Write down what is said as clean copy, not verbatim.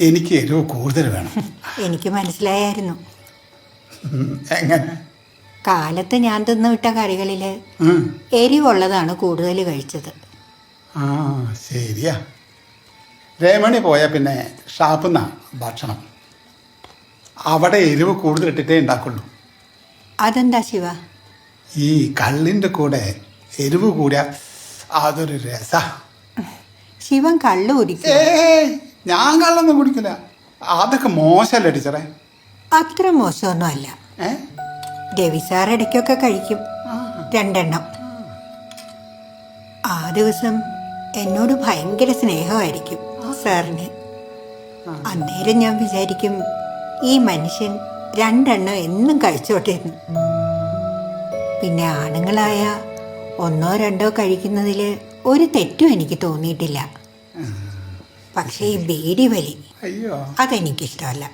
എനിക്ക് എരിവ് കൂടുതൽ വേണം. എനിക്ക് മനസ്സിലായായിരുന്നു. എങ്ങനെ? കാലത്ത് ഞാൻ തിന്നുവിട്ട കറികളിൽ എരിവുള്ളതാണ് കൂടുതൽ കഴിച്ചത്. ആ ശരിയാ. രമണി പോയാൽ പിന്നെ ഷാപ്പിൽ നിന്നാണ് ഭക്ഷണം. അവിടെ എരിവ് കൂടുതൽ ഇട്ടിട്ടേ ഉണ്ടാക്കുള്ളൂ. അതെന്താ ശിവ? ഈ കള്ളിൻ്റെ കൂടെ എരിവ് കൂടിയ അതൊരു രസ. ശിവൻ കള്ളു കുടിക്കും? ഞാൻ കള്ളൊന്നും കുടിക്കില്ല. അതൊക്കെ മോശമല്ലേ ടീച്ചറെ? അത്ര മോശമൊന്നും അല്ല. രവി സാർ ഇടയ്ക്കൊക്കെ കഴിക്കും, 2 എണ്ണം. ആ ദിവസം എന്നോട് ഭയങ്കര സ്നേഹമായിരിക്കും സാറിന്. അന്നേരം ഞാൻ വിചാരിക്കും, ഈ മനുഷ്യൻ 2 എണ്ണം എന്നും കഴിച്ചോട്ടെ എന്ന്. പിന്നെ ആണുങ്ങളായ 1 2 കഴിക്കുന്നതിൽ ഒരു തെറ്റും എനിക്ക് തോന്നിയിട്ടില്ല. പക്ഷേ ഈ ബീഡി വലി, അയ്യോ, അതെനിക്കിഷ്ടമല്ല.